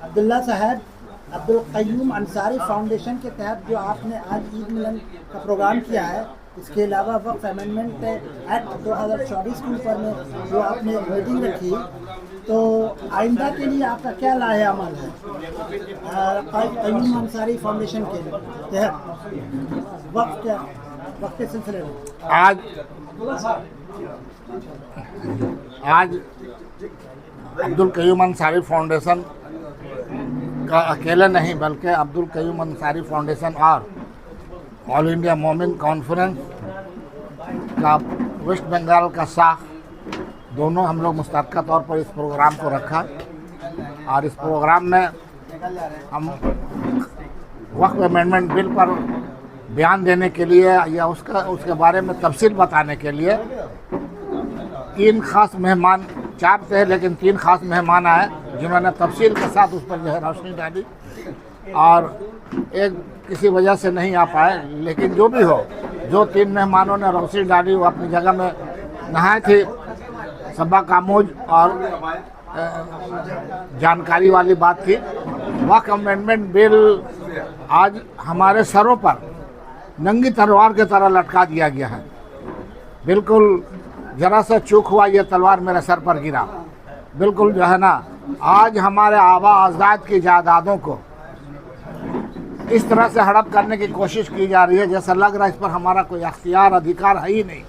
अब्दुल्ला साहब, अब्दुल क़य्यूम अंसारी फाउंडेशन के तहत जो आपने आज ईद मिलन का प्रोग्राम किया है, इसके अलावा वक्फ अमेंडमेंट एक्ट 2024 के ऊपर में जो आपने मीटिंग रखी, तो आइंदा के लिए आपका क्या लाहे अमल है क़य्यूम अंसारी फाउंडेशन के तहत वक्त के सिलसिले में? आज अब्दुल क़य्यूम अंसारी फाउंडेशन का अकेले नहीं बल्कि अब्दुल क़य्यूम अंसारी फाउंडेशन और ऑल इंडिया मोमिन कॉन्फ्रेंस का वेस्ट बंगाल का शाख दोनों हम लोग मुश्तरका तौर पर इस प्रोग्राम को रखा और इस प्रोग्राम में हम वक्फ अमेंडमेंट बिल पर बयान देने के लिए या उसके बारे में तफसील बताने के लिए तीन खास मेहमान, चार थे लेकिन तीन खास मेहमान आए जिन्होंने तफसील के साथ उस पर जो है रोशनी डाली, और एक किसी वजह से नहीं आ पाए। लेकिन जो भी हो, जो तीन मेहमानों ने रोशनी डाली वो अपनी जगह में नहाए थे, सबक आमोज और जानकारी वाली बात थी। वक्फ अमेंडमेंट बिल आज हमारे सरों पर नंगी तलवार की तरह लटका दिया गया है। बिल्कुल जरा सा चूक हुआ ये तलवार मेरे सर पर गिरा। बिल्कुल जो है ना, आज हमारे आबा अजदाद की जायदादों को इस तरह से हड़प करने की कोशिश की जा रही है जैसा लग रहा है इस पर हमारा कोई अख्तियार अधिकार है ही नहीं।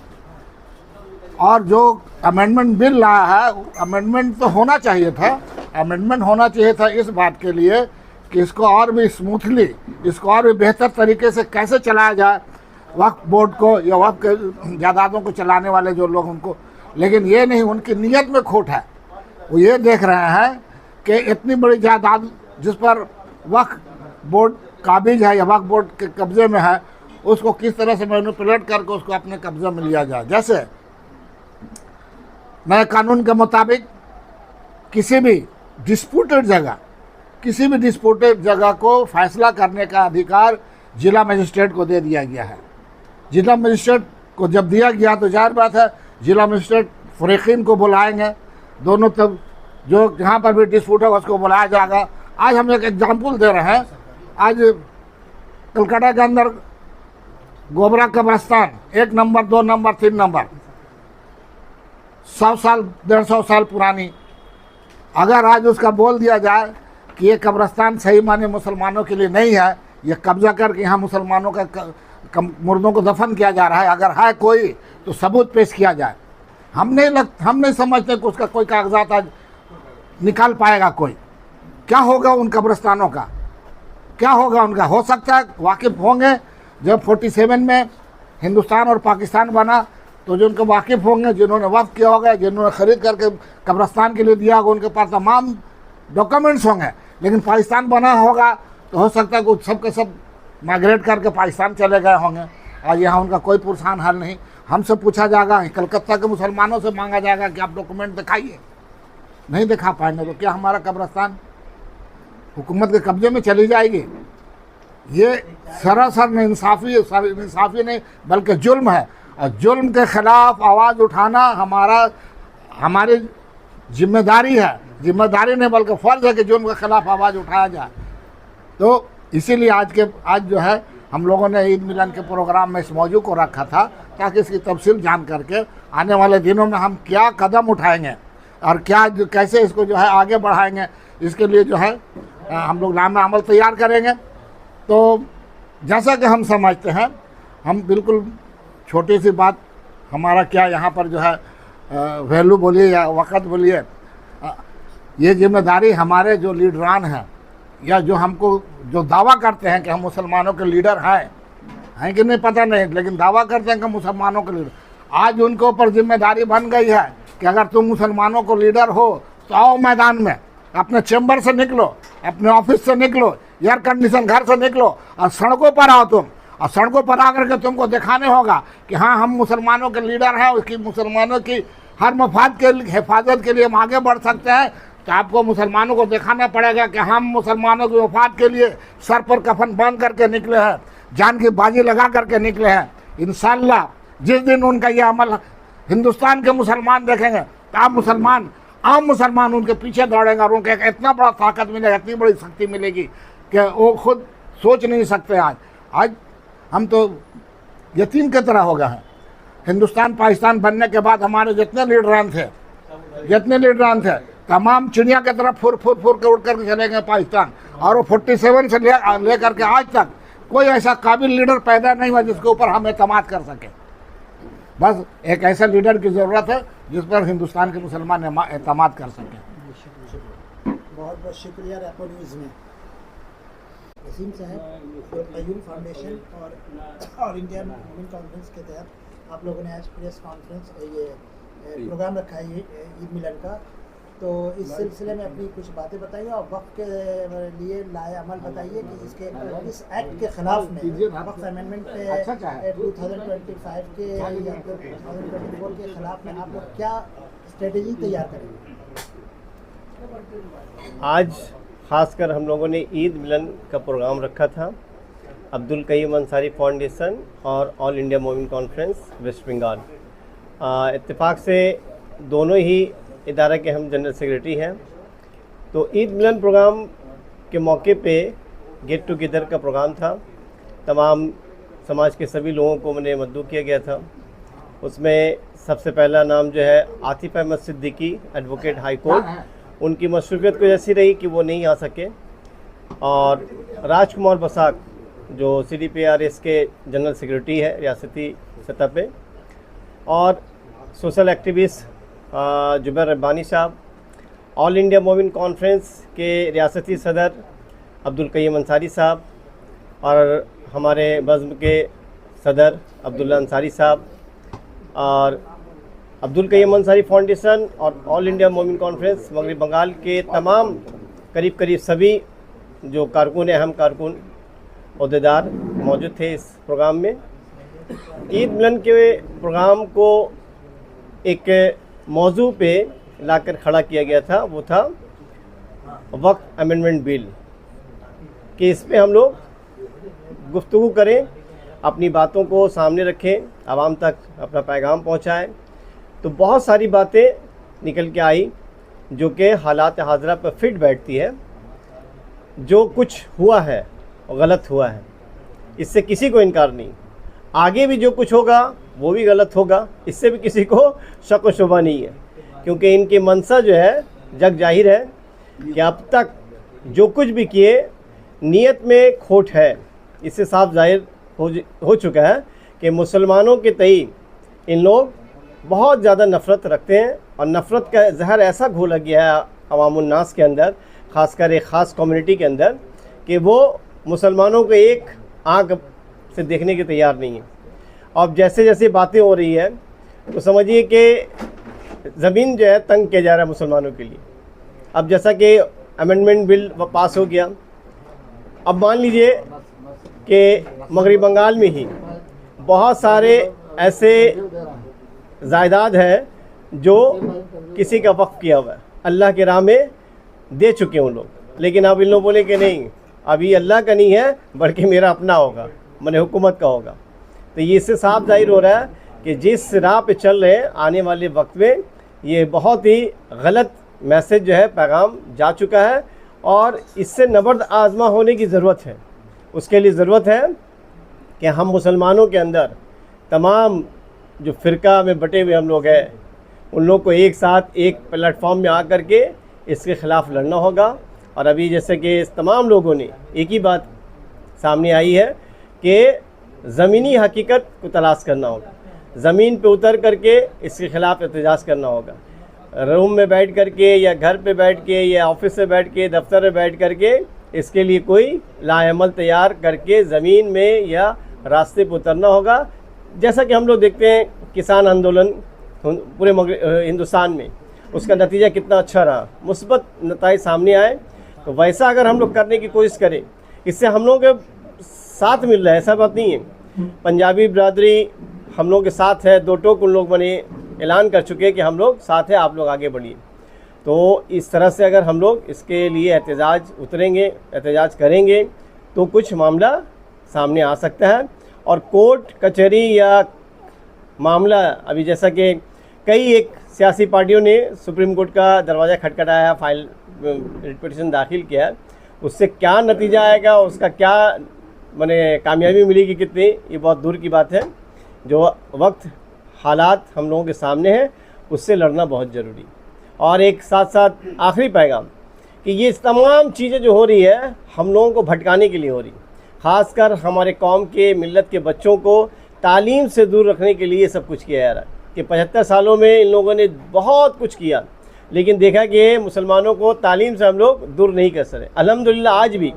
और जो अमेंडमेंट बिल लाया है, अमेंडमेंट तो होना चाहिए था, अमेंडमेंट होना चाहिए था इस बात के लिए कि इसको और भी स्मूथली, इसको और भी बेहतर तरीके से कैसे चलाया जाए वक्फ बोर्ड को या वक्फ के जायदादों को चलाने वाले जो लोग उनको। लेकिन ये नहीं, उनकी नीयत में खोट है। वो ये देख रहे हैं कि इतनी बड़ी जायदाद जिस पर वक्फ बोर्ड काबिज है या वक्फ बोर्ड के कब्जे में है, उसको किस तरह से मैनिपुलेट करके उसको अपने कब्जे में लिया जाए। जैसे नए कानून के मुताबिक किसी भी डिस्प्यूटेड जगह को फैसला करने का अधिकार जिला मजिस्ट्रेट को दे दिया गया है। जिला मजिस्ट्रेट को जब दिया गया तो जाहिर बात है जिला मजिस्ट्रेट फरीकीन को बुलाएंगे, दोनों तब जो जहाँ पर भी डिस्प्यूट होगा उसको बुलाया जाएगा। आज हम एक एग्जाम्पल दे रहे हैं। आज कलकत्ता के अंदर गोबरा कब्रस्तान 1 नंबर, 2 नंबर, 3 नंबर 100 साल 150 साल पुरानी, अगर आज उसका बोल दिया जाए कि ये कब्रस्तान सही माने मुसलमानों के लिए नहीं है, ये कब्जा करके यहाँ मुसलमानों का मुर्दों को दफन किया जा रहा है, अगर है कोई तो सबूत पेश किया जाए। हम नहीं समझते कि उसका कोई कागजात आज निकाल पाएगा कोई। क्या होगा उन कब्रस्तानों का, क्या होगा उनका? हो सकता है वाकिफ़ होंगे जब 47 में हिंदुस्तान और पाकिस्तान बना तो जो उनके वाकिफ़ होंगे, जिन्होंने वक्फ किया होगा, जिन्होंने ख़रीद करके कब्रस्तान के लिए दिया होगा, उनके पास तमाम डॉक्यूमेंट्स होंगे। लेकिन पाकिस्तान बना होगा तो हो सकता है कि सब के सब माइग्रेट करके पाकिस्तान चले गए होंगे और यहाँ उनका कोई पुरसान हल नहीं। हमसे पूछा जाएगा, कलकत्ता के मुसलमानों से मांगा जाएगा कि आप डॉक्यूमेंट दिखाइए, नहीं दिखा पाएंगे तो क्या हमारा कब्रस्तान हुकूमत के कब्जे में चली जाएगी? ये सरासर इंसाफ़ी नहीं बल्कि जुल्म है। और जुल्म के ख़िलाफ़ आवाज़ उठाना हमारी जिम्मेदारी है। जिम्मेदारी नहीं बल्कि फ़र्ज़ है कि जुल्म के ख़िलाफ़ आवाज़ उठाया जाए। तो इसीलिए आज जो है हम लोगों ने ईद मिलन के प्रोग्राम में इस मौजू को रखा था ताकि इसकी तफसील जान करके आने वाले दिनों में हम क्या कदम उठाएंगे और कैसे इसको जो है आगे बढ़ाएंगे, इसके लिए जो है हम लोग नाम अमल तैयार करेंगे। तो जैसा कि हम समझते हैं, हम बिल्कुल छोटी सी बात, हमारा क्या यहाँ पर जो है वैल्यू बोलिए या वक़्त बोलिए, ये जिम्मेदारी हमारे जो लीडरान हैं या जो दावा करते हैं कि हम मुसलमानों के लीडर हैं कि नहीं पता नहीं, लेकिन दावा करते हैं कि मुसलमानों के लीडर, आज उनके ऊपर जिम्मेदारी बन गई है कि अगर तुम मुसलमानों को लीडर हो तो आओ मैदान में, अपने चैम्बर से निकलो, अपने ऑफिस से निकलो, एयर कंडीशन घर से निकलो और सड़कों पर आओ तुम। और सड़कों पर आकर के तुमको दिखाने होगा कि हाँ हम मुसलमानों के लीडर हैं, उसकी मुसलमानों की हर मफाद के हिफाजत के लिए हम आगे बढ़ सकते हैं। तो आपको मुसलमानों को दिखाना पड़ेगा कि हम मुसलमानों के मफाद के लिए सर पर कफन बांध करके निकले हैं, जान की बाजी लगा करके निकले हैं। इंशाअल्लाह जिस दिन उनका ये अमल हिंदुस्तान के मुसलमान देखेंगे तो आप मुसलमान आम मुसलमान उनके पीछे दौड़ेंगे और उनको एक इतना बड़ा ताकत मिलेगा, इतनी बड़ी शक्ति मिलेगी कि वो खुद सोच नहीं सकते। आज हम तो यतीम की तरह हो गए हैं। हिंदुस्तान पाकिस्तान बनने के बाद हमारे जितने लीडरान थे तमाम चिड़िया की तरह फुर के उड़ करके चले गए पाकिस्तान, और वो 47 से लेकर के आज तक कोई ऐसा काबिल लीडर पैदा नहीं हुआ जिसके ऊपर हम एतमाद कर सके। बस एक ऐसा लीडर की ज़रूरत है जिस पर हिंदुस्तान के मुसलमान एतमाद कर सकें। बहुत बहुत शुक्रिया रेपो न्यूज़ में। वसीम साहब, क़य्यूम फाउंडेशन और ऑल इंडिया मूवमेंट कॉन्फ्रेंस के तहत आप लोगों ने आज प्रेस कॉन्फ्रेंस ये प्रोग्राम रखा है ईद मिलन का, तो इस सिलसिले में अपनी कुछ बातें बताइए और वक्त के लिए लाए अमल बताइए कि इस एक्ट के खिलाफ में, वक्त अमेंडमेंट 2025 के या 2024 के खिलाफ में आप लोग क्या स्ट्रेटजी तैयार करेंगे? आज खासकर हम लोगों ने ईद मिलन का प्रोग्राम रखा था। अब्दुल कय्यूम अंसारी फाउंडेशन और all India movement conference West Bengal, इत्तेफाक से दोनों ही इदारा के हम जनरल सेक्रेटरी हैं। तो ईद मिलन प्रोग्राम के मौके पे गेट टुगेदर का प्रोग्राम था। तमाम समाज के सभी लोगों को मैंने मद्दू किया गया था। उसमें सबसे पहला नाम जो है Atif Ahmed Siddiqui, advocate high court, उनकी मसरूफियत कुछ ऐसी रही कि वो नहीं आ सके, और राजकुमार बसाक जो CDPRS के जनरल सेक्रेटरी है रियासती सतह पे, और सोशल एक्टिविस्ट जुबैर रब्बानी साहब, ऑल इंडिया मूवमेंट कॉन्फ्रेंस के रियासती सदर अब्दुल कय्यूम अंसारी साहब, और हमारे बज़्म के सदर अब्दुल्ला अंसारी साहब, और अब्दुल कय्यूम अंसारी फाउंडेशन और ऑल इंडिया मूवमेंट कॉन्फ्रेंस मगरब बंगाल के तमाम करीब सभी जो कारकुन, अहम कारकुन, अहदेदार मौजूद थे इस प्रोग्राम में। ईद मिलन के प्रोग्राम को एक मौजू पे लाकर खड़ा किया गया था, वो था वक्त अमेंडमेंट बिल, कि इस पे हम लोग गुफ्तगू करें, अपनी बातों को सामने रखें, आवाम तक अपना पैगाम पहुंचाएं। तो बहुत सारी बातें निकल के आई जो कि हालात हाज़रा पर फिट बैठती है। जो कुछ हुआ है वो गलत हुआ है, इससे किसी को इनकार नहीं। आगे भी जो कुछ होगा वो भी गलत होगा, इससे भी किसी को शक व शुबा नहीं है, क्योंकि इनकी मनसा जो है जग जाहिर है कि अब तक जो कुछ भी किए नीयत में खोट है। इससे साफ जाहिर हो चुका है कि मुसलमानों के तई इन लोग बहुत ज़्यादा नफ़रत रखते हैं, और नफ़रत का जहर ऐसा घोला गया है अवामुन्नास के अंदर, ख़ासकर एक ख़ास कम्युनिटी के अंदर, कि वो मुसलमानों को एक आँख से देखने के तैयार नहीं है। अब जैसे जैसे बातें हो रही है तो समझिए कि ज़मीन जो है तंग किया जा रहा है मुसलमानों के लिए। अब जैसा कि अमेंडमेंट बिल पास हो गया, अब मान लीजिए कि मगरब बंगाल में ही बहुत सारे ऐसे जायदाद है जो किसी का वक्फ किया हुआ है, अल्लाह के राह में दे चुके हैं उन लोग, लेकिन अब इन लोग बोले कि नहीं, अभी अल्लाह का नहीं है बल्कि मेरा अपना होगा, मैंने हुकूमत का होगा। तो ये इससे साफ जाहिर हो रहा है कि जिस राह पे चल रहे हैं आने वाले वक्त में ये बहुत ही गलत मैसेज जो है, पैगाम जा चुका है, और इससे नबर्द आज़मा होने की ज़रूरत है। उसके लिए ज़रूरत है कि हम मुसलमानों के अंदर तमाम जो फ़िरका में बटे हुए हम लोग हैं, उन लोग को एक साथ एक प्लेटफॉर्म में आकर के इसके ख़िलाफ़ लड़ना होगा। और अभी जैसे कि इस तमाम लोगों ने एक ही बात सामने आई है कि ज़मीनी हकीकत को तलाश करना होगा, ज़मीन पे उतर करके इसके ख़िलाफ़ एहतजाज करना होगा। रूम में बैठ करके या घर पे बैठ के या ऑफिस में बैठ के दफ्तर में बैठ करके इसके लिए कोई लाएमल तैयार करके ज़मीन में या रास्ते पर उतरना होगा। जैसा कि हम लोग देखते हैं किसान आंदोलन पूरे हिंदुस्तान में, उसका नतीजा कितना अच्छा रहा, मुस्बत नतीजे सामने आए। तो वैसा अगर हम लोग करने की कोशिश करें, इससे हम लोग के साथ मिल रहा है, ऐसा बात नहीं है। पंजाबी बिरादरी हम लोग के साथ है, दो टोक उन लोग मैंने ऐलान कर चुके हैं कि हम लोग साथ हैं, आप लोग आगे बढ़िए। तो इस तरह से अगर हम लोग इसके लिए एहतजाज उतरेंगे, एहतजाज करेंगे, तो कुछ मामला सामने आ सकता है। और कोर्ट कचहरी या मामला, अभी जैसा कि कई एक सियासी पार्टियों ने सुप्रीम कोर्ट का दरवाज़ा खटखटाया, फाइल पिटीशन दाखिल किया, उससे क्या नतीजा आएगा, उसका क्या माने कामयाबी मिलेगी कितनी, ये बहुत दूर की बात है। जो वक्त हालात हम लोगों के सामने हैं उससे लड़ना बहुत ज़रूरी। और एक साथ साथ आखिरी पैगाम कि ये तमाम चीज़ें जो हो रही है हम लोगों को भटकाने के लिए हो रही, ख़ासकर हमारे कौम के मिल्लत के बच्चों को तालीम से दूर रखने के लिए सब कुछ किया जा रहा है। कि 75 सालों में इन लोगों ने बहुत कुछ किया, लेकिन देखा कि मुसलमानों को तालीम से हम लोग दूर नहीं कर सके। अल्हम्दुलिल्लाह आज भी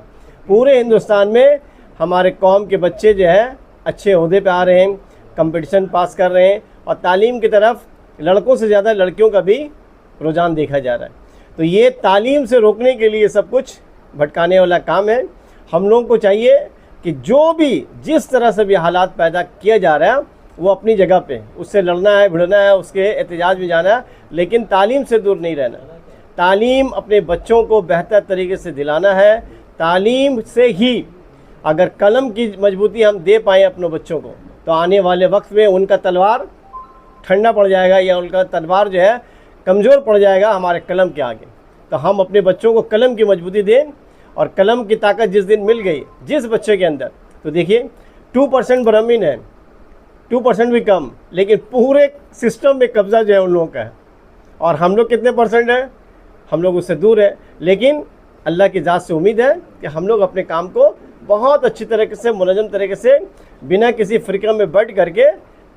पूरे हिंदुस्तान में हमारे कौम के बच्चे जो है अच्छे ओहदे पे आ रहे हैं, कंपटीशन पास कर रहे हैं, और तालीम की तरफ लड़कों से ज़्यादा लड़कियों का भी रुझान देखा जा रहा है। तो ये तालीम से रोकने के लिए सब कुछ भटकाने वाला काम है। हम लोगों को चाहिए कि जो भी जिस तरह से भी हालात पैदा किया जा रहा है वो अपनी जगह पे उससे लड़ना है, भिड़ना है, उसके एहतजाज में जाना है, लेकिन तालीम से दूर नहीं रहना। तालीम अपने बच्चों को बेहतर तरीके से दिलाना है। तालीम से ही अगर कलम की मजबूती हम दे पाएँ अपने बच्चों को, तो आने वाले वक्त में उनका तलवार ठंडा पड़ जाएगा या उनका तलवार जो है कमज़ोर पड़ जाएगा हमारे कलम के आगे। तो हम अपने बच्चों को कलम की मजबूती दें, और कलम की ताकत जिस दिन मिल गई जिस बच्चे के अंदर, तो देखिए 2% ब्राह्मीण है, 2% भी कम, लेकिन पूरे सिस्टम में कब्जा जो है उन लोगों का है। और हम लोग कितने परसेंट हैं, हम लोग उससे दूर है। लेकिन अल्लाह की ज़ात से उम्मीद है कि हम लोग अपने काम को बहुत अच्छी तरीके से, मुनज़्ज़म तरीके से, बिना किसी फ़िक्र में बढ़ करके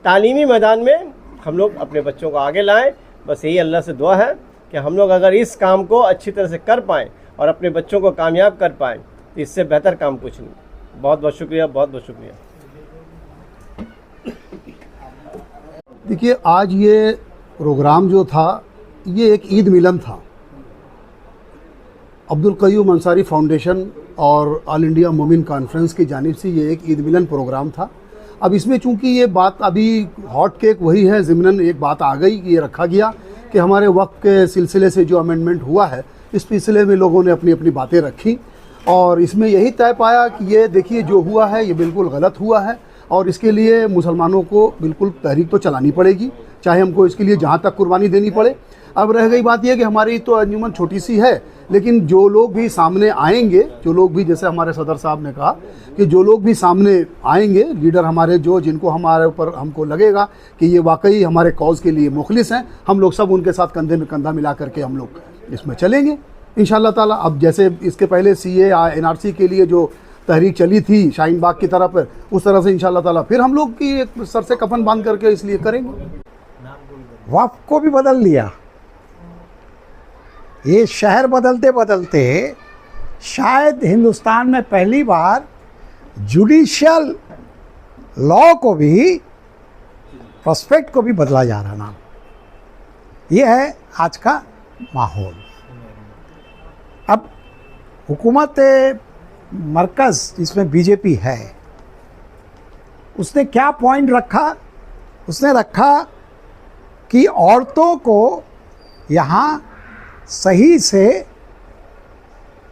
तालीमी मैदान में हम लोग अपने बच्चों को आगे लाएं। बस यही अल्लाह से दुआ है कि हम लोग अगर इस काम को अच्छी तरह से कर पाएँ और अपने बच्चों को कामयाब कर पाएँ, तो इससे बेहतर काम कुछ नहीं। बहुत बहुत शुक्रिया, बहुत बहुत शुक्रिया। देखिए, आज ये प्रोग्राम जो था ये एक ईद मिलन था। अब्दुल क़य्यूम अंसारी फाउंडेशन और ऑल इंडिया मोमिन कॉन्फ्रेंस की जानिब से ये एक ईद मिलन प्रोग्राम था। अब इसमें चूंकि ये बात अभी हॉट केक वही है, ज़िमनन एक बात आ गई कि ये रखा गया कि हमारे वक्त के सिलसिले से जो अमेंडमेंट हुआ है इस सिलसिले में लोगों ने अपनी अपनी बातें रखी, और इसमें यही तय पाया कि ये देखिए जो हुआ है ये बिल्कुल गलत हुआ है, और इसके लिए मुसलमानों को बिल्कुल तहरीक तो चलानी पड़ेगी, चाहे हमको इसके लिए जहाँ तक कुर्बानी देनी पड़े। अब रह गई बात यह कि हमारी तो अंजुमन छोटी सी है, लेकिन जो लोग भी सामने आएंगे, जो लोग भी, जैसे हमारे सदर साहब ने कहा कि जो लोग भी सामने आएंगे, लीडर हमारे जो जिनको हमारे ऊपर हमको लगेगा कि ये वाकई हमारे कॉज़ के लिए मुखलिस हैं, हम लोग सब उनके साथ कंधे में कंधा मिला करके हम लोग इसमें चलेंगे इंशाअल्लाह ताला। अब जैसे इसके पहले CA NRC के लिए जो तहरीक चली थी शाहीन बाग की तरफ, उस तरह से इंशाअल्लाह ताला फिर हम लोग की एक सर से कफन बांध करके इसलिए करेंगे। वक्फ को भी बदल लिया। ये शहर बदलते बदलते शायद हिंदुस्तान में पहली बार जुडिशियल लॉ को भी, प्रोस्पेक्ट को भी बदला जा रहा नाम। ये है आज का माहौल। अब हुकूमत मरकज़ जिसमें बीजेपी है, उसने क्या पॉइंट रखा? उसने रखा कि औरतों को यहाँ सही से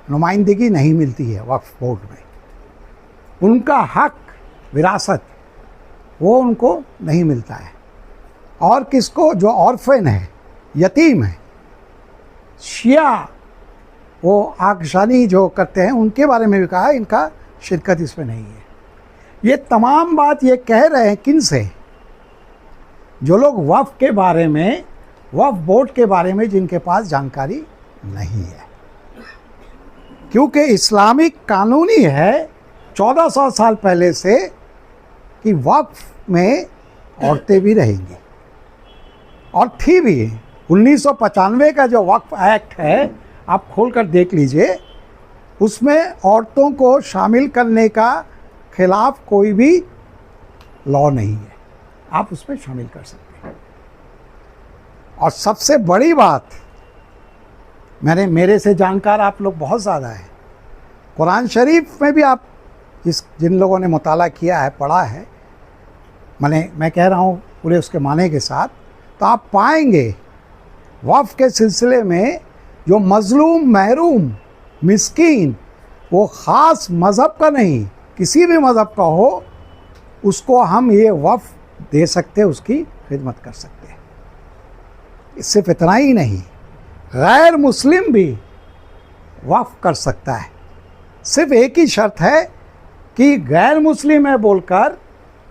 नुमाइंदगी नहीं मिलती है वक्फ बोर्ड में। उनका हक विरासत वो उनको नहीं मिलता है। और किसको? जो ऑर्फन है, यतीम है, शिया वो आगशानी जो करते हैं, उनके बारे में भी कहा इनका शिरकत इसमें नहीं है। ये तमाम बात ये कह रहे हैं किन से? जो लोग वक्फ के बारे में, वक्फ बोर्ड के बारे में जिनके पास जानकारी नहीं है। क्योंकि इस्लामिक कानूनी है 1400 साल पहले से कि वक्फ में औरतें भी रहेंगी, और थी भी। 1995 का जो वक्फ एक्ट है, आप खोल कर देख लीजिए, उसमें औरतों को शामिल करने का खिलाफ कोई भी लॉ नहीं है, आप उसमें शामिल कर सकते हैं। और सबसे बड़ी बात, मेरे से जानकार आप लोग बहुत ज़्यादा हैं, कुरान शरीफ में भी आप जिन लोगों ने मुताला किया है, पढ़ा है, मैं कह रहा हूँ पूरे उसके माने के साथ, तो आप पाएंगे वक्फ के सिलसिले में जो मज़लूम, महरूम, मिस्कीन, वो ख़ास मज़हब का नहीं, किसी भी मज़हब का हो, उसको हम ये वक्फ दे सकते हैं, उसकी खिदमत कर सकते हैं। सिर्फ इतना ही नहीं, गैर मुस्लिम भी वक्फ कर सकता है। सिर्फ एक ही शर्त है कि गैर मुस्लिम है बोलकर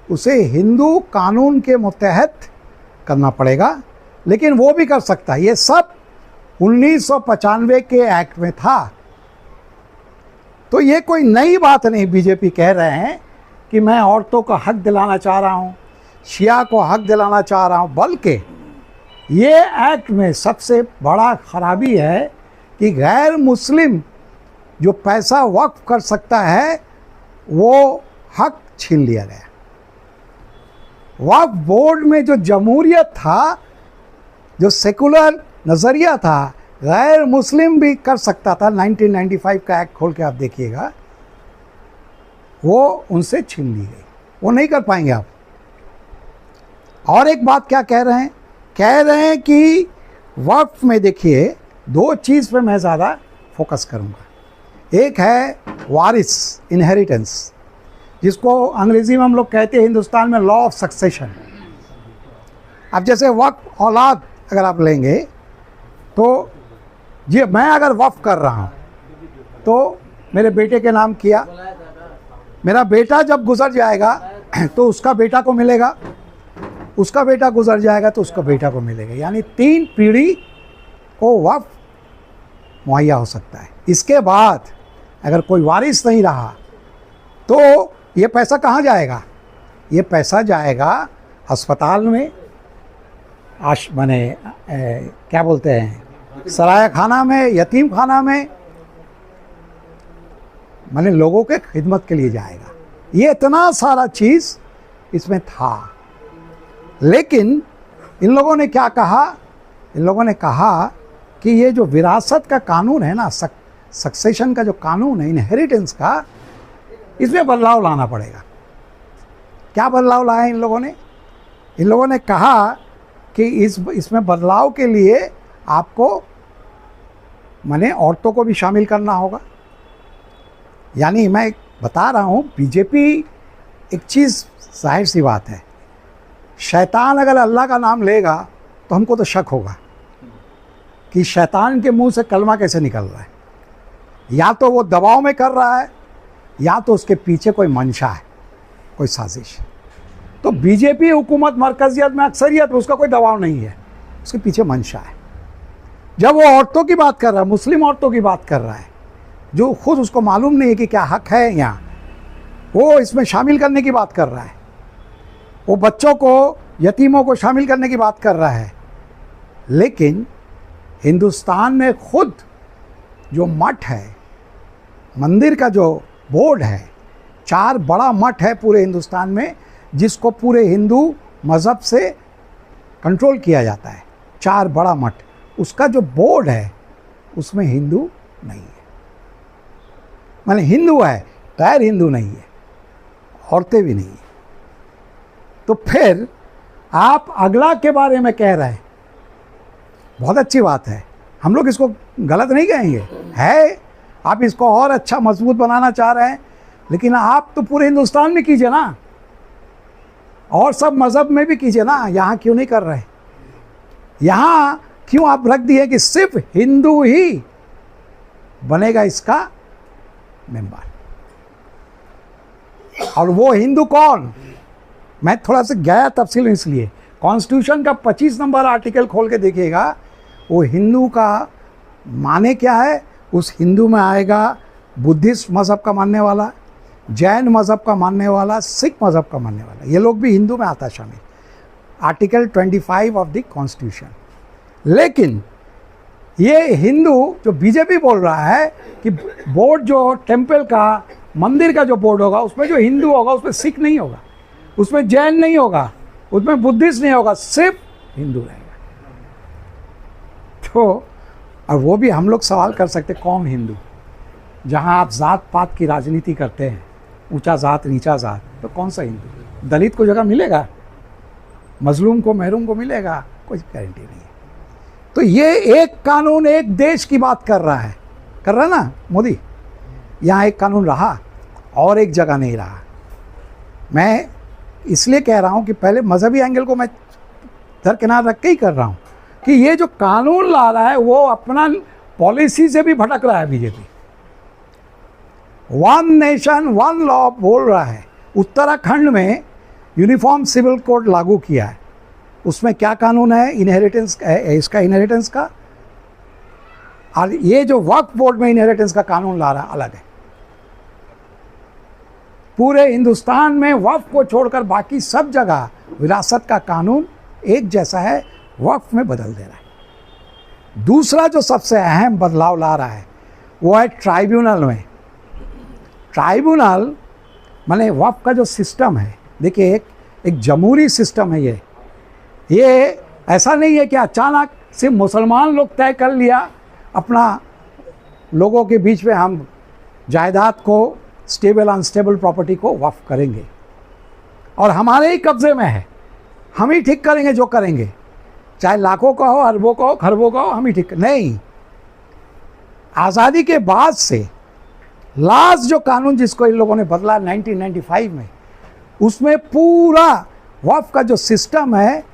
उसे हिंदू कानून के मुतहत करना पड़ेगा, लेकिन वो भी कर सकता है। ये सब 1995 के एक्ट में था। तो ये कोई नई बात नहीं बीजेपी कह रहे हैं कि मैं औरतों को हक दिलाना चाह रहा हूँ, शिया को हक दिलाना चाह रहा हूँ, बल्कि ये एक्ट में सबसे बड़ा खराबी है कि गैर मुस्लिम जो पैसा वक्फ कर सकता है वो हक छीन लिया गया। वक्फ बोर्ड में जो जमहूरियत था, जो सेकुलर नज़रिया था, गैर मुस्लिम भी कर सकता था। 1995 का एक्ट खोल के आप देखिएगा, वो उनसे छीन ली गई, वो नहीं कर पाएंगे आप। और एक बात क्या कह रहे हैं, कह रहे हैं कि वक्फ में देखिए दो चीज़ पे मैं ज़्यादा फोकस करूँगा। एक है वारिस, इनहेरिटेंस, जिसको अंग्रेज़ी में हम लोग कहते हैं हिंदुस्तान में लॉ ऑफ सक्सेशन। अब जैसे वक्फ औलाद अगर आप लेंगे तो जी मैं अगर वक्फ कर रहा हूँ तो मेरे बेटे के नाम किया, मेरा बेटा जब गुजर जाएगा तो उसका बेटा को मिलेगा, उसका बेटा गुजर जाएगा तो उसका बेटा को मिलेगा, यानी 3 पीढ़ी को वक्फ मुहैया हो सकता है। इसके बाद अगर कोई वारिस नहीं रहा तो ये पैसा कहाँ जाएगा? ये पैसा जाएगा अस्पताल में, क्या बोलते हैं, सराया खाना में, यतीम खाना में, माने लोगों के खिदमत के लिए जाएगा। ये इतना सारा चीज़ इसमें था। लेकिन इन लोगों ने क्या कहा? इन लोगों ने कहा कि ये जो विरासत का कानून है ना, सक्सेशन का जो कानून है, इनहेरिटेंस का, इसमें बदलाव लाना पड़ेगा। क्या बदलाव लाया इन लोगों ने? इन लोगों ने कहा कि इसमें बदलाव के लिए आपको माने औरतों को भी शामिल करना होगा। यानी मैं बता रहा हूँ, बीजेपी एक चीज़ जाहिर सी बात है, शैतान अगर अल्लाह का नाम लेगा तो हमको तो शक होगा कि शैतान के मुंह से कलमा कैसे निकल रहा है। या तो वो दबाव में कर रहा है, या तो उसके पीछे कोई मंशा है, कोई साजिश। तो बीजेपी हुकूमत मरकजियत में अक्सरियत में, उसका कोई दबाव नहीं है, उसके पीछे मंशा है। जब वो औरतों की बात कर रहा है, मुस्लिम औरतों की बात कर रहा है, जो खुद उसको मालूम नहीं है कि क्या हक है यहाँ, वो इसमें शामिल करने की बात कर रहा है। वो बच्चों को, यतीमों को शामिल करने की बात कर रहा है। लेकिन हिंदुस्तान में खुद जो मठ है, मंदिर का जो बोर्ड है, 4 बड़ा मठ है पूरे हिंदुस्तान में, जिसको पूरे हिंदू मज़हब से कंट्रोल किया जाता है। 4 बड़ा मठ, उसका जो बोर्ड है उसमें हिंदू नहीं है। माने हिंदू है, गैर हिंदू नहीं है, औरतें भी नहीं है। तो फिर आप अगला के बारे में कह रहे हैं, बहुत अच्छी बात है, हम लोग इसको गलत नहीं कहेंगे, है आप इसको और अच्छा मजबूत बनाना चाह रहे हैं, लेकिन आप तो पूरे हिंदुस्तान में कीजिए ना, और सब मज़हब में भी कीजिए ना। यहाँ क्यों नहीं कर रहे? यहाँ क्यों आप रख दिए कि सिर्फ हिंदू ही बनेगा इसका मेंबर? और वो हिंदू कौन? मैं थोड़ा सा गया तफसील इसलिए, कॉन्स्टिट्यूशन का 25 नंबर आर्टिकल खोल के देखिएगा, वो हिंदू का माने क्या है। उस हिंदू में आएगा बुद्धिस्ट मज़हब का मानने वाला, जैन मज़हब का मानने वाला, सिख मज़हब का मानने वाला, ये लोग भी हिंदू में आता है शामिल, आर्टिकल 25 ऑफ द कॉन्स्टिट्यूशन। लेकिन ये हिंदू जो बीजेपी बोल रहा है कि बोर्ड जो टेम्पल का, मंदिर का जो बोर्ड होगा, उसमें जो हिंदू होगा उसमें सिख नहीं होगा, उसमें जैन नहीं होगा, उसमें बुद्धिस्ट नहीं होगा, सिर्फ हिंदू रहेगा। तो और वो भी हम लोग सवाल कर सकते, कौन हिंदू? जहाँ आप जात पात की राजनीति करते हैं, ऊंचा जात नीचा जात, तो कौन सा हिंदू? दलित को जगह मिलेगा, मजलूम को, महरूम को मिलेगा? कोई गारंटी नहीं है। तो ये एक कानून एक देश की बात कर रहा है, कर रहा है ना मोदी। यहाँ एक कानून रहा और एक जगह नहीं रहा। मैं इसलिए कह रहा हूँ कि पहले मजहबी एंगल को मैं दरकिनार रख के ही कर रहा हूँ, कि ये जो कानून ला रहा है वो अपना पॉलिसी से भी भटक रहा है BJP. One nation one law बोल रहा है। उत्तराखंड में यूनिफॉर्म सिविल कोड लागू किया है, उसमें क्या कानून है? इनहेरिटेंस, इसका इनहेरिटेंस का, और ये जो वक्फ बोर्ड में इनहेरिटेंस का कानून ला रहा है अलग है। पूरे हिंदुस्तान में वक्फ को छोड़कर बाकी सब जगह विरासत का कानून एक जैसा है, वक्फ में बदल दे रहा है। दूसरा जो सबसे अहम बदलाव ला रहा है वो है ट्राइब्यूनल में। ट्राइब्यूनल माने वक्फ का जो सिस्टम है, देखिए एक जमहूरी सिस्टम है ये ऐसा नहीं है कि अचानक सिर्फ मुसलमान लोग तय कर लिया अपना लोगों के बीच में हम जायदाद को, स्टेबल अनस्टेबल प्रॉपर्टी को वक्फ करेंगे और हमारे ही कब्जे में है, हम ही ठीक करेंगे जो करेंगे, चाहे लाखों का हो, अरबों का हो, खरबों का हो, हम ही ठीक। नहीं, आज़ादी के बाद से लास्ट जो कानून जिसको इन लोगों ने बदला 1995 में, उसमें पूरा वक्फ का जो सिस्टम है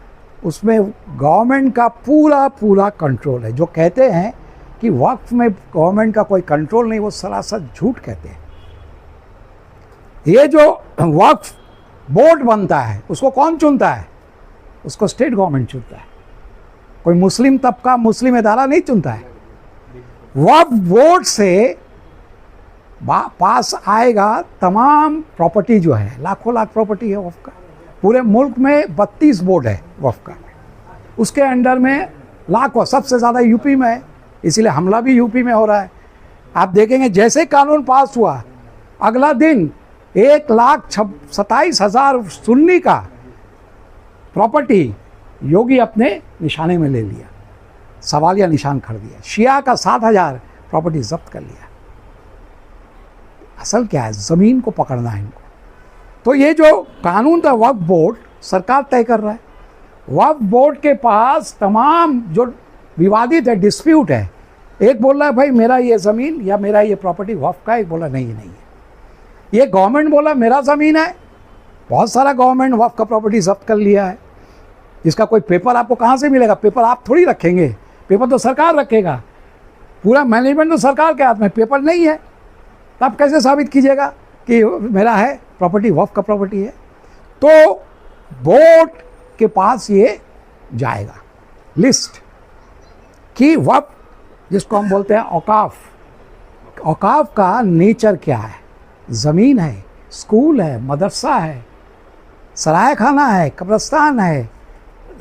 उसमें गवर्नमेंट का पूरा कंट्रोल है। जो कहते हैं कि वक्फ में गवर्नमेंट का कोई कंट्रोल नहीं, वो सरासर झूठ कहते हैं। ये जो वक्फ बोर्ड बनता है उसको कौन चुनता है? उसको स्टेट गवर्नमेंट चुनता है, कोई मुस्लिम तबका, मुस्लिम इदारा नहीं चुनता है। वक्फ बोर्ड से पास आएगा तमाम प्रॉपर्टी जो है, लाखों लाख प्रॉपर्टी है वक्फ का। पूरे मुल्क में 32 बोर्ड है वक्फ का, उसके अंडर में लाखों, सबसे ज़्यादा यूपी में है, इसीलिए हमला भी यूपी में हो रहा है। आप देखेंगे जैसे कानून पास हुआ अगला दिन 1,27,000 सुन्नी का प्रॉपर्टी योगी अपने निशाने में ले लिया, सवालिया निशान खड़ दिया। शिया का 7,000 प्रॉपर्टी जब्त कर लिया। असल क्या है? ज़मीन को पकड़ना है इनको। तो ये जो कानून था वक्फ बोर्ड, सरकार तय कर रहा है। वक्फ बोर्ड के पास तमाम जो विवादित है, डिस्प्यूट है, एक बोल रहा है भाई मेरा ये ज़मीन या मेरा ये प्रॉपर्टी वक्फ का, एक बोला नहीं है। ये गवर्नमेंट बोला मेरा ज़मीन है, बहुत सारा गवर्नमेंट वक्फ का प्रॉपर्टी जब्त कर लिया है, जिसका कोई पेपर आपको कहाँ से मिलेगा? पेपर आप थोड़ी रखेंगे, पेपर तो सरकार रखेगा, पूरा मैनेजमेंट तो सरकार के हाथ में, पेपर नहीं है, तो आप कैसे साबित कीजिएगा कि मेरा है प्रॉपर्टी, वक्फ का प्रॉपर्टी है? तो बोर्ड के पास ये जाएगा लिस्ट कि वक्फ, जिसको हम बोलते हैं औकाफ, औकाफ का नेचर क्या है? ज़मीन है, स्कूल है, मदरसा है, सराय खाना है, कब्रिस्तान है,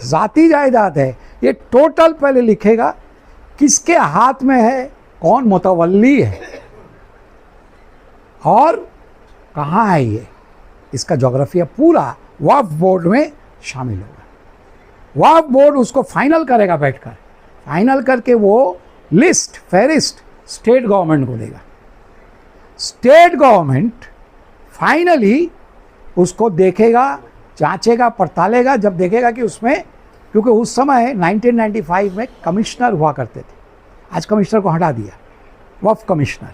ज़ाती जायदाद है, ये टोटल पहले लिखेगा, किसके हाथ में है, कौन मुतवल्ली है और कहाँ है ये, इसका जोग्राफिया पूरा वक्फ बोर्ड में शामिल होगा। वक्फ बोर्ड उसको फाइनल करेगा बैठकर, फाइनल करके वो लिस्ट, फहरिस्त स्टेट गवर्नमेंट को देगा। स्टेट गवर्नमेंट फाइनली उसको देखेगा, जांचेगा, पड़तालेगा। जब देखेगा कि उसमें, क्योंकि उस समय 1995 में कमिश्नर हुआ करते थे, आज कमिश्नर को हटा दिया, वक्फ कमिश्नर,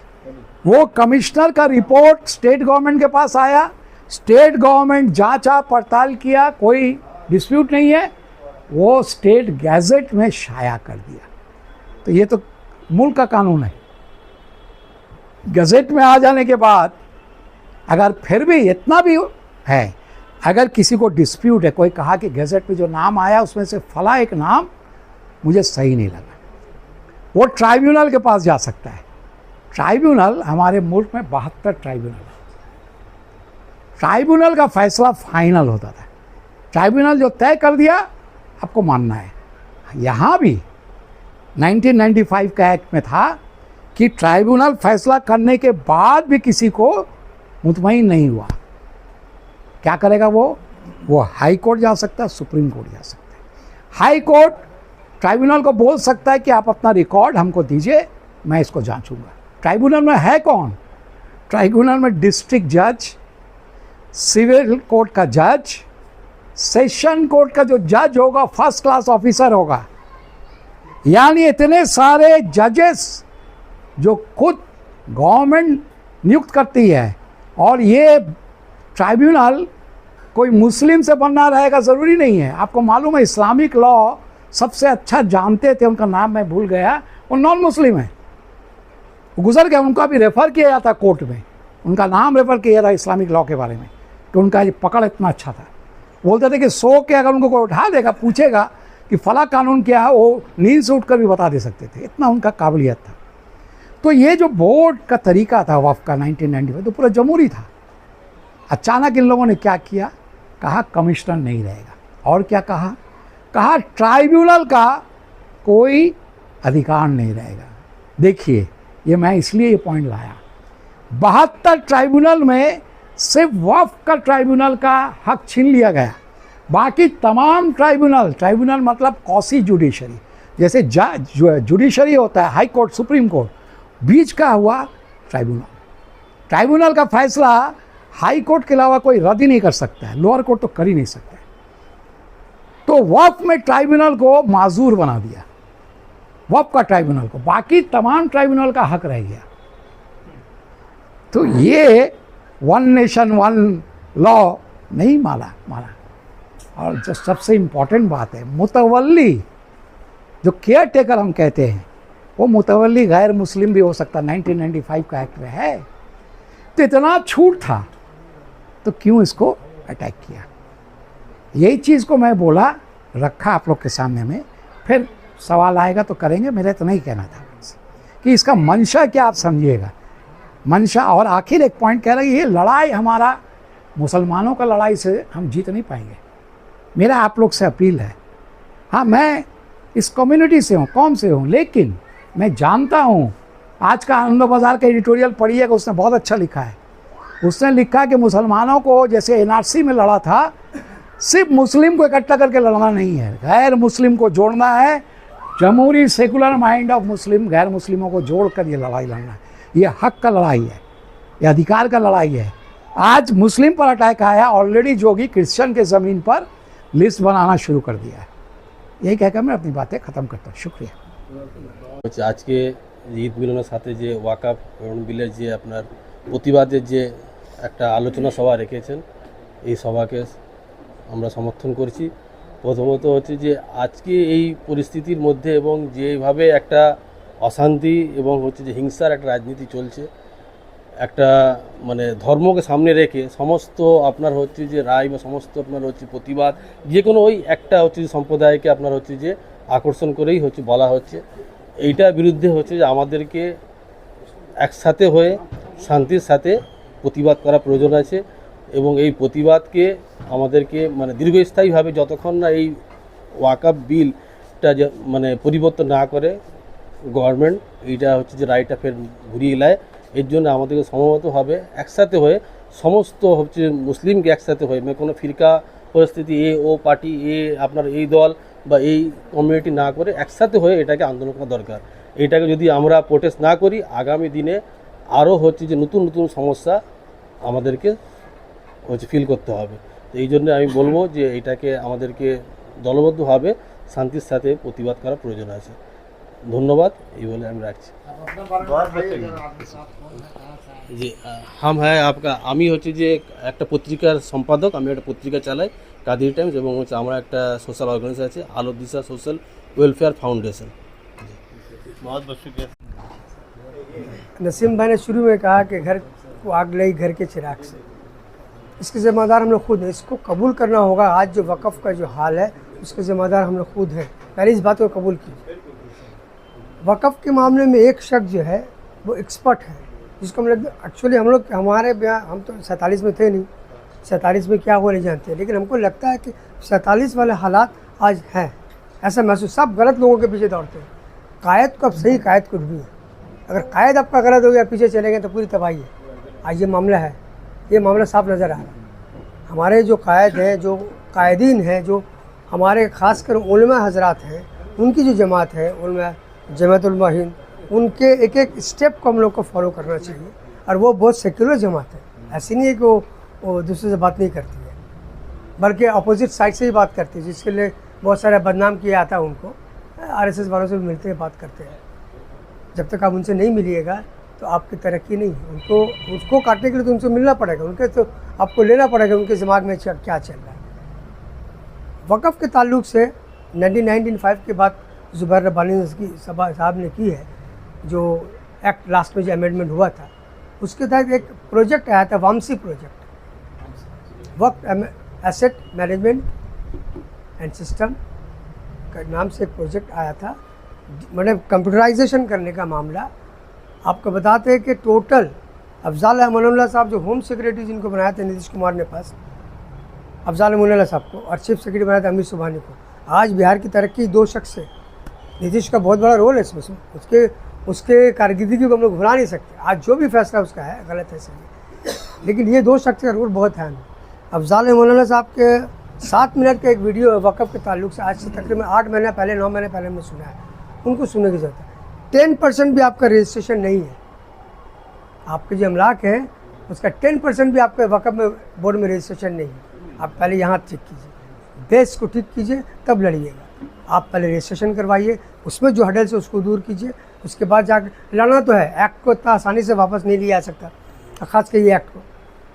वो कमिश्नर का रिपोर्ट स्टेट गवर्नमेंट के पास आया, स्टेट गवर्नमेंट जांचा, पड़ताल किया, कोई डिस्प्यूट नहीं है, वो स्टेट गैजेट में शाया कर दिया। तो ये तो मुल्क का कानून है। गज़ेट में आ जाने के बाद अगर फिर भी इतना भी है, अगर किसी को डिस्प्यूट है, कोई कहा कि गज़ेट में जो नाम आया उसमें से फला एक नाम मुझे सही नहीं लगा, वो ट्राइब्यूनल के पास जा सकता है। ट्राइब्यूनल, हमारे मुल्क में 72 ट्राइब्यूनल है। ट्राइब्यूनल का फैसला फाइनल होता था। ट्राइब्यूनल जो तय कर दिया आपको मानना है। यहाँ भी 1995 का एक्ट में था कि ट्राइब्यूनल फैसला करने के बाद भी किसी को मुतमईन नहीं हुआ, क्या करेगा? वो हाई कोर्ट जा सकता है, सुप्रीम कोर्ट जा सकता है। हाई कोर्ट ट्राइब्यूनल को बोल सकता है कि आप अपना रिकॉर्ड हमको दीजिए, मैं इसको जांचूंगा। ट्राइब्यूनल में है कौन? ट्राइब्यूनल में डिस्ट्रिक्ट जज, सिविल कोर्ट का जज, सेशन कोर्ट का जो जज होगा फर्स्ट क्लास ऑफिसर होगा, यानी इतने सारे जजेस जो खुद गवर्नमेंट नियुक्त करती है। और ये ट्राइब्यूनल कोई मुस्लिम से बनना रहेगा ज़रूरी नहीं है। आपको मालूम है इस्लामिक लॉ सबसे अच्छा जानते थे, उनका नाम मैं भूल गया, वो नॉन मुस्लिम है, वो गुजर गया, उनको अभी रेफ़र किया जाता कोर्ट में, उनका नाम रेफ़र किया था इस्लामिक लॉ के बारे में, तो उनका ये पकड़ इतना अच्छा था। बोलते थे कि सो के अगर उनको कोई उठा देगा, पूछेगा कि फला कानून क्या है, वो नींद से उठकर भी बता दे सकते थे, इतना उनका काबिलियत था। तो ये जो बोर्ड का तरीका था वफ़ का 1995, तो पूरा जमहूरी था। अचानक इन लोगों ने क्या किया, कहा कमिश्नर नहीं रहेगा, और क्या कहा ट्राइब्यूनल का कोई अधिकार नहीं रहेगा। देखिए, ये मैं इसलिए ये पॉइंट लाया, 72 ट्राइब्यूनल में सिर्फ वफ़ का ट्राइब्यूनल का हक छीन लिया गया, बाकी तमाम ट्राइब्यूनल मतलब कौसी जुडिशरी, जैसे जुडिशरी होता है हाई कोर्ट, सुप्रीम कोर्ट, बीच का हुआ ट्राइब्यूनल का फैसला हाई कोर्ट के अलावा कोई रद्द ही नहीं कर सकता है, लोअर कोर्ट तो कर ही नहीं सकता है। तो वफ़ में ट्राइब्यूनल को माजूर बना दिया, वफ़ का ट्राइब्यूनल को, बाकी तमाम ट्राइब्यूनल का हक रह गया। तो ये वन नेशन वन लॉ नहीं माना। और जो सबसे इम्पॉर्टेंट बात है, मुतवल्ली जो केयर टेकर हम कहते हैं, वो मुतवल्ली गैर मुस्लिम भी हो सकता, 1995 का एक्ट में है। तो इतना छूट था, तो क्यों इसको अटैक किया? यही चीज़ को मैं बोला, रखा आप लोग के सामने में, फिर सवाल आएगा तो करेंगे। मेरा इतना ही कहना था कि इसका मंशा क्या आप समझिएगा, मंशा। और आखिर एक पॉइंट कह रहा है, ये लड़ाई हमारा मुसलमानों का लड़ाई से हम जीत नहीं पाएंगे। मेरा आप लोग से अपील है, हाँ मैं इस कम्युनिटी से हूँ, कौम से हूँ, लेकिन मैं जानता हूँ, आज का आनंद बाज़ार का एडिटोरियल पढ़िएगा, उसने बहुत अच्छा लिखा है। उसने लिखा कि मुसलमानों को जैसे एनआरसी में लड़ा था, सिर्फ मुस्लिम को इकट्ठा करके लड़ना नहीं है, गैर मुस्लिम को जोड़ना है। जमहूरी सेकुलर माइंड ऑफ मुस्लिम, गैर मुस्लिमों को जोड़कर ये लड़ाई लड़ना है। ये हक का लड़ाई है, ये अधिकार का लड़ाई है। आज मुस्लिम पर अटैक आया, ऑलरेडी जोगी क्रिश्चियन के ज़मीन पर लिस्ट बनाना शुरू कर दिया है। यही कहकर मैं अपनी बातें ख़त्म करता हूँ। शुक्रिया। आज के ঈদ মিলনের সাথে যে ওয়াকাফ বিলের যে আপনার প্রতিবাদের যে একটা আলোচনা সভা রেখেছেন, এই সভাকে আমরা সমর্থন করছি। প্রথমত হচ্ছে যে আজকে এই পরিস্থিতির মধ্যে এবং যেভাবে একটা অশান্তি এবং হচ্ছে যে হিংসার একটা রাজনীতি চলছে, একটা মানে ধর্মকে সামনে রেখে সমস্ত আপনার হচ্ছে যে রায় বা সমস্ত আপনার হচ্ছে প্রতিবাদ যে কোনো ওই একটা হচ্ছে যে সম্প্রদায়কে আপনার হচ্ছে যে আকর্ষণ করেই হচ্ছে বলা হচ্ছে। এইটার বিরুদ্ধে হচ্ছে যে আমাদেরকে একসাথে হয়ে শান্তির সাথে প্রতিবাদ করা প্রয়োজন আছে এবং এই প্রতিবাদকে আমাদেরকে মানে দীর্ঘস্থায়ীভাবে যতক্ষণ না এই ওয়াকাফ বিলটা মানে পরিবর্তন না করে গভর্নমেন্ট, এইটা হচ্ছে যে রায়টা ফের ঘুরিয়ে নেয়, এর জন্য আমাদেরকে সমবেতভাবে একসাথে হয়ে সমস্ত হচ্ছে মুসলিমকে একসাথে হয়ে, মানে কোনো ফিরকা পরিস্থিতি ও পার্টি আপনার এই দল বা এই কমিউনিটি না করে একসাথে হয়ে এটাকে আন্দোলন করা দরকার। এটাকে যদি আমরা প্রোটেস্ট না করি, আগামী দিনে আরও হচ্ছে যে নতুন নতুন সমস্যা আমাদেরকে হচ্ছে ফিল করতে হবে। তো এই জন্য আমি বলবো যে এটাকে আমাদেরকে দলবদ্ধভাবে শান্তির সাথে প্রতিবাদ করা প্রয়োজন আছে। ধন্যবাদ, এই বলে আমি রাখছি। জি হাম হ্যাঁ আপকা, আমি হচ্ছে যে একটা পত্রিকার সম্পাদক, আমি একটা পত্রিকা চালাই কাদির টাইমস, এবং হচ্ছে আমরা একটা সোশ্যাল অর্গানাইজেশন আছে আলো দিশা সোশ্যাল ওয়েলফেয়ার फाउंडेशन। बहुत बहुत शुक्रिया। नसीम भाई ने शुरू में कहा कि घर को आग लगी घर के चिराग से, इसके ज़िम्मेदार हम लोग खुद हैं। इसको कबूल करना होगा। आज जो वक़फ़ का जो हाल है उसके ज़िम्मेदार हम लोग खुद हैं। पहले इस बात को कबूल कीजिए। वक़फ़ के मामले में एक शख्स जो है वो एक्सपर्ट है, जिसको हम लोग एक्चुअली हमारे हम तो 47 में थे नहीं, 47 में क्या हुआ नहीं जानते, लेकिन हमको लगता है कि 47 वाले हालात आज हैं, ऐसा महसूस। सब गलत लोगों के पीछे दौड़ते हैं। कायद को अब सही, कायद कुछ भी है। अगर कायद आपका गलत हो गया, पीछे चले गए तो पूरी तबाही है। आज ये मामला है, ये मामला साफ नज़र आ रहा है। हमारे जो कायद हैं, जो कायदीन हैं, जो हमारे ख़ासकर उलमा हजरात हैं, उनकी जो जमात है उलमा जमात उलमा हिंद, उनके एक एक स्टेप को हम लोग को फॉलो करना चाहिए। और वो बहुत सेक्युलर जमात है, ऐसी नहीं है कि वो दूसरे से बात नहीं करती है, बल्कि अपोजिट साइड से ही बात करती है, जिसके लिए बहुत सारा बदनाम किया जाता है उनको। आरएसएस वालों से भी मिलते हैं, बात करते हैं। जब तक आप उनसे नहीं मिलिएगा तो आपकी तरक्की नहीं है। उसको काटने के लिए तो उनसे मिलना पड़ेगा, उनके तो आपको लेना पड़ेगा उनके दिमाग में क्या चल रहा है। वक़फ़ के ताल्लुक़ से 1995 के बाद ज़ुबैर रब्बानी साहब ने की है, जो एक्ट लास्ट में जो अमेंडमेंट हुआ था, उसके तहत एक प्रोजेक्ट आया था, वामसी प्रोजेक्ट, वक्त एसेट मैनेजमेंट एंड सिस्टम का नाम से एक प्रोजेक्ट आया था, मतलब कंप्यूटराइजेशन करने का मामला। आपको बताते हैं कि टोटल अफजाल अमानुल्लाह साहब जो होम सेक्रेटरी जिनको बनाया था नीतीश कुमार ने पास, अफजाल अमानुल्लाह साहब को, और चीफ सेक्रेटरी बनाया था अमित सुबहानी को। आज बिहार की तरक्की दो शख्स से, नीतीश का बहुत बड़ा रोल है इसमें, उसके कारकर्दगी को हम लोग भुला नहीं सकते। आज जो भी फैसला उसका है गलत है सही, लेकिन ये दो शख्स का रोल बहुत अहम है। अफजाल अमानुल्लाह साहब के 7 मिनट का एक वीडियो है वक़्फ़ के ताल्लुक से, आज से तकरीबन 8 महीने पहले 9 महीने पहले हमने सुना है, उनको सुनने की ज़रूरत है। 10% भी आपका रजिस्ट्रेशन नहीं है, आपके जो अमलाक है उसका 10% भी आपके वक़्फ़ में बोर्ड में रजिस्ट्रेशन नहीं है। आप पहले यहाँ चेक कीजिए, बेस को ठीक कीजिए, तब लड़िएगा। आप पहले रजिस्ट्रेशन करवाइए, उसमें जो हडल से उसको दूर कीजिए, उसके बाद जाकर लड़ना तो है। एक्ट को इतना आसानी से वापस नहीं लिया जा सकता, ख़ास कर ये एक्ट को,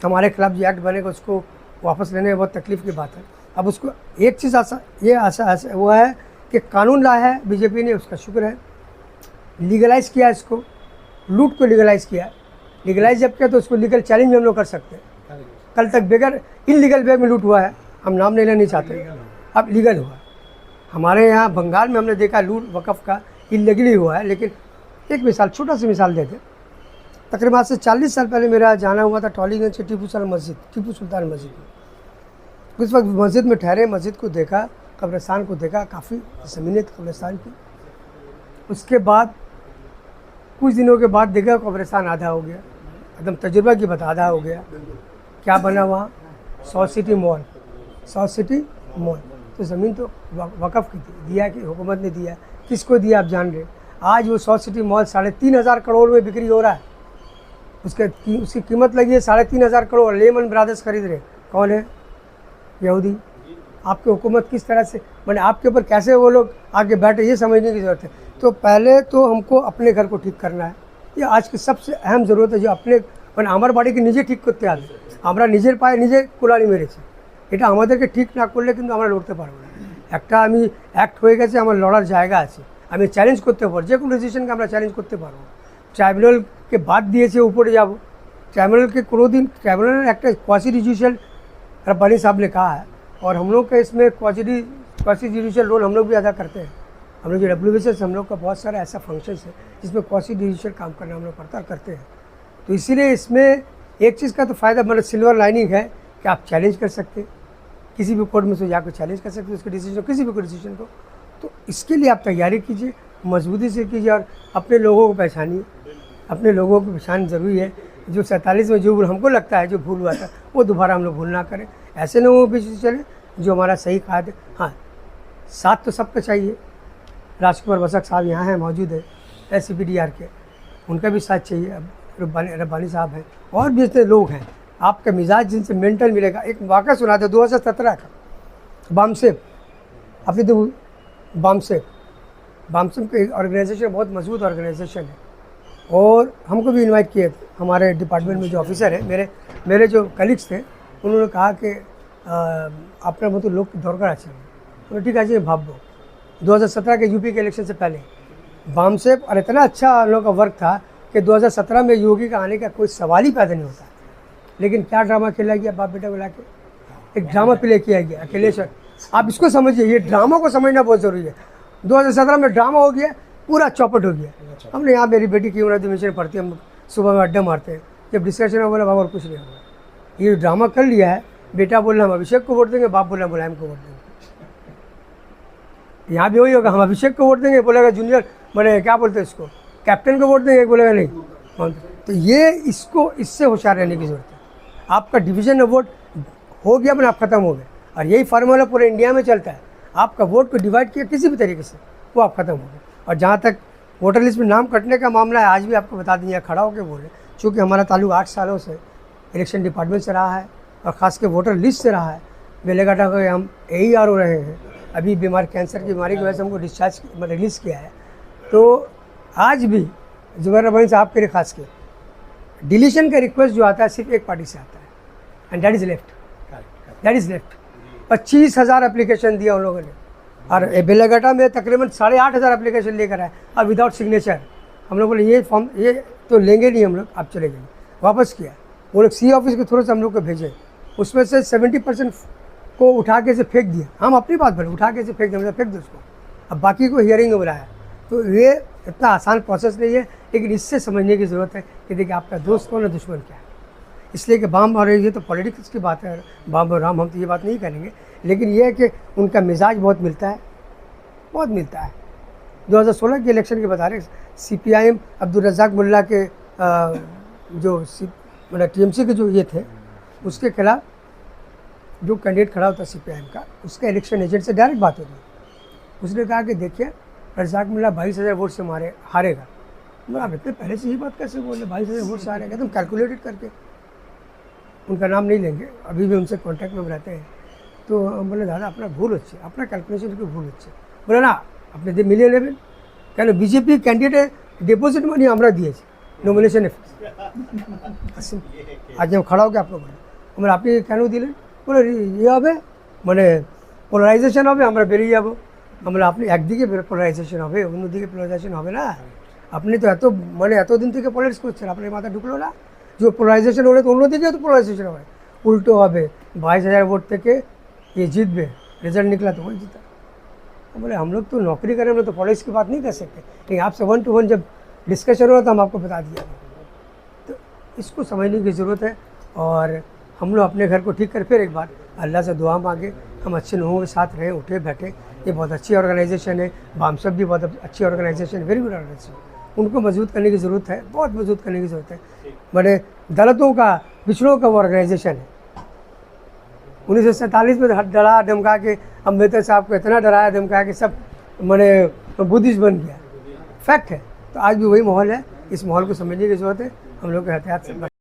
हमारे खिलाफ जो एक्ट बनेगा उसको वापस लेने में बहुत तकलीफ़ की बात है। अब उसको एक चीज़ आशा वो है कि कानून लाया है बीजेपी ने, उसका शुक्र है, लीगलाइज़ किया इसको, लूट को लीगलाइज़ किया। लीगलाइज जब किया तो उसको लीगल चैलेंज भी हम लोग कर सकते हैं। कल तक बगैर इनलीगल वे में लूट हुआ है, हम नाम नहीं लेना चाहते, अब लीगल हुआ। हमारे यहाँ बंगाल में हमने देखा लूट वक़्फ़ का इलीगली हुआ है। लेकिन एक मिसाल, छोटा सी मिसाल देते, तकरीबन आज से 40 साल पहले मेरा जाना हुआ था टॉलीगंज से टीपू सुल्तान मस्जिद में। उस वक्त मस्जिद में ठहरे, मस्जिद को देखा, कब्रिस्तान को देखा, काफ़ी ज़मीनें कब्रिस्तान की। उसके बाद कुछ दिनों के बाद देखा कब्रिस्तान आधा हो गया, एकदम तजुर्बा की बात, आधा हो गया। क्या बना वहाँ? South city mall, south city mall. तो ज़मीन तो वक़्फ़ की थी, दिया कि हुकूमत ने दिया, किसको दिया आप जान रहे। आज वो साउथ सिटी मॉल 3.5 करोड़ में बिक्री हो रहा है, उसकी कीमत लगी है 3.5 करोड़। लेमन ब्रदर्स खरीद रहे, कौन है? यहूदी। आपकी हुकूमत किस तरह से, मैंने आपके ऊपर कैसे वो लोग आगे बैठे, ये समझने की ज़रूरत है। तो पहले तो हमको अपने घर को ठीक करना है, ये आज की सबसे अहम ज़रूरत है। जो अपने मैंने আমার বাড়িকে নিজে ঠিক করতে হবে, আমরা নিজের পায়ে নিজে কুলালি মেরেছি, এটা আমাদেরকে ঠিক না করলে কিন্তু আমরা লড়তে পারবো না। একটা আমি অ্যাক্ট হয়ে গেছে, আমার লড়ার জায়গা আছে, আমি চ্যালেঞ্জ করতে পারবো, যে কোনো ডিসিশনকে আমরা চ্যালেঞ্জ করতে পারবো। ট্রাইব্যুনালকে বাদ দিয়েছে, উপরে যাব, ट्राइब्यूनल के कोनो दिन tribunal act quasi judicial Rabbani साहब ने कहा है, और हम लोग का इसमें क्वासी जुडिशियल रोल हम लोग भी अदा करते हैं। हम लोग जो WBCS हम लोग का बहुत सारा ऐसा फंक्शन है जिसमें क्वासी जुडिशियल काम करना हम लोग करते हैं। तो इसीलिए इसमें एक चीज़ का तो फ़ायदा, मतलब सिल्वर लाइनिंग है कि आप चैलेंज कर सकते, किसी भी कोर्ट में से जाकर चैलेंज कर सकते उसके डिसीजन, किसी भी डिसीजन को। तो इसके लिए आप तैयारी कीजिए, मजबूती से कीजिए, और अपने लोगों को पहचानिए। अपने लोगों को पहचान ज़रूरी है। जो 47 में जो हमको लगता है जो भूल हुआ था वो दोबारा हम लोग भूल ना करें, ऐसे लोगों के पीछे चले जो हमारा सही कायदे। हाँ, साथ तो सबका चाहिए। राजकुमार बसक साहब यहाँ हैं, मौजूद है SCPDR के, उनका भी साथ चाहिए। अब रब्बानी साहब हैं, और भी जितने लोग हैं, आपका मिजाज जिनसे मेंटल मिलेगा। एक वाक़ा सुना था 2017 का, बामसेप, अपनी तो बामसेप का एक ऑर्गेनाइजेशन, बहुत मजबूत ऑर्गेनाइजेशन है, और हमको भी इनवाइट किए थे। हमारे डिपार्टमेंट में जो ऑफिसर है, मेरे जो कलीग्स थे, उन्होंने कहा कि अपना मतलब लोग दौड़ कर आचे, उन्होंने ठीक है भाव 2017 के यूपी के इलेक्शन से पहले बामसेप, और इतना अच्छा हम लोग का वर्क था कि 2017 में योगी का आने का कोई सवाल ही पैदा नहीं होता। लेकिन क्या ड्रामा खेला गया, बाप बेटा बुला के एक ड्रामा प्ले किया गया अखिलेश। आप इसको समझिए, ये ड्रामा को समझना बहुत ज़रूरी है। 2017 में ड्रामा हो गया, पूरा चौपट हो गया। हमने यहाँ, मेरी बेटी की उम्र मिशन पढ़ती है, हम सुबह में अड्डा मारते हैं, जब डिस्कशन हो बोला बाबा और कुछ नहीं होगा। ये ड्रामा कर लिया है, बेटा बोला हम अभिषेक को वोट देंगे, बाप बोला मुलायम को वोट देंगे। यहाँ भी वही होगा, हम अभिषेक को वोट देंगे, बोलेगा जूनियर, मैंने क्या बोलते हैं इसको, कैप्टन को वोट देंगे, बोलेगा नहीं। तो ये इससे होशियार रहने की ज़रूरत है। आपका डिवीज़न ऑफ वोट हो गया, अपने आप ख़त्म हो गया, और यही फार्मूला पूरे इंडिया में चलता है। आपका वोट को डिवाइड किया किसी भी तरीके से, वो आप ख़त्म हो गए। और जहाँ तक वोटर लिस्ट में नाम कटने का मामला है, आज भी आपको बता दें, खड़ा होकर बोले, चूँकि हमारा ताल्लुक 8 सालों से इलेक्शन डिपार्टमेंट से रहा है, और ख़ास के वोटर लिस्ट से रहा है। बेलेघाटा को हम AER हो रहे हैं, अभी बीमारी, कैंसर की बीमारी की वजह से हमको डिस्चार्ज रिलीज़ किया है। तो आज भी ज़ुबैर रब्बानी साहब के लिए खास के डिलीशन का रिक्वेस्ट जो आता है सिर्फ एक पार्टी से आता है, and that is left. 25,000 application दिया उन लोगों ने, और बेलाघाटा में तकरीबन 8,500 एप्लीकेशन लेकर आए और विदाउट सिग्नेचर। हम लोग बोले ये फॉर्म ये तो लेंगे नहीं हम लोग, आप चले गए, वापस किया। वो लोग सी ऑफिस के थ्रू से हम लोग को भेजे, उसमें से 70% को उठा के से फेंक दिया। हम अपनी बात बोले, उठा के से फेंक दिया, फेंक दो उसको। अब बाकी को हियरिंग में बुलाया। तो ये इतना आसान प्रोसेस नहीं है, लेकिन इससे समझने की ज़रूरत है कि देखिए आपका दोस्त कौन है, दुश्मन क्या है। इसलिए कि बाम और ये तो पॉलिटिक्स की बात है, बाम और राम, हम तो ये बात नहीं करेंगे, लेकिन ये है कि उनका मिजाज बहुत मिलता है, बहुत मिलता है। 2016 के इलेक्शन की बता रहे, CPIM अब्दुल रज़ाक मुल्ला के जो मतलब TMC के जो ये थे, उसके खिलाफ जो कैंडिडेट खड़ा होता CPIM का, उसका इलेक्शन एजेंट से डायरेक्ट बात होती है। उसने कहा कि देखिए रज़ाक मुल्ला 22,000 वोट से हारेगा। मतलब आप इतने पहले से ही बात कैसे बोल रहे, 22,000 वोट से हारेगा, तुम कैलकुलेटेड करके। उनका नाम नहीं लेंगे, अभी भी उनसे कॉन्टैक्ट में रहते हैं। तो हम बोले दादा अपना भूल अच्छी, अपना कैलकुलेशन की भूल अच्छी। बोले ना अपने दे मिलिए लेवल क्या बीजेपी कैंडिडेट डिपोजिट मनी हमरा दिए नॉमिनेशन आज हम खड़ा हो गया आपको बोले अपनी क्यों दिलें बोले ये হবে মানে পোলারাইজেশন হবে আমরা বেরিয়ে যাব আমরা আপনি একদিকে পোলারাইজেশন হবে অন্যদিকে পোলারাইজেশন হবে না আপনি তো এত মানে এতদিন থেকে পলিটিক্স করছেন আপনার মাথা ঢুকলো না যে পোলারাইজেশন হলে তো অন্যদিকে তো পোলারাইজেশন হবে उल्टो হবে 22,000 वोट থেকে ये जीत रिजल्ट निकला तो वही जीता। बोले हम लोग तो नौकरी करें, हम लोग तो पॉलिटिक्स की बात नहीं कर सकते, लेकिन आपसे 1 to 1 जब डिस्कशन हुआ तो हम आपको बता दिया। तो इसको समझने की ज़रूरत है और हम लोग अपने घर को ठीक कर फिर एक बार अल्लाह से दुआ मांगे, हम अच्छे लोगों के साथ रहें, उठे बैठे। ये बहुत अच्छी ऑर्गेनाइजेशन है, बामसब भी बहुत अच्छी ऑर्गेनाइजेशन है, वेरी गुड ऑर्गेनाइजेशन। उनको मजबूत करने की ज़रूरत है, बहुत मजबूत करने की ज़रूरत है। बड़े दलितों का, पिछड़ों का वो ऑर्गेनाइजेशन है। 1947 में डरा धमका के अम्बेडकर साहब को इतना डराया धमका के सब मैंने बुद्धिस्ट बन गया, फैक्ट है। तो आज भी वही माहौल है, इस माहौल को समझने की ज़रूरत है, हम लोग के एहतियात से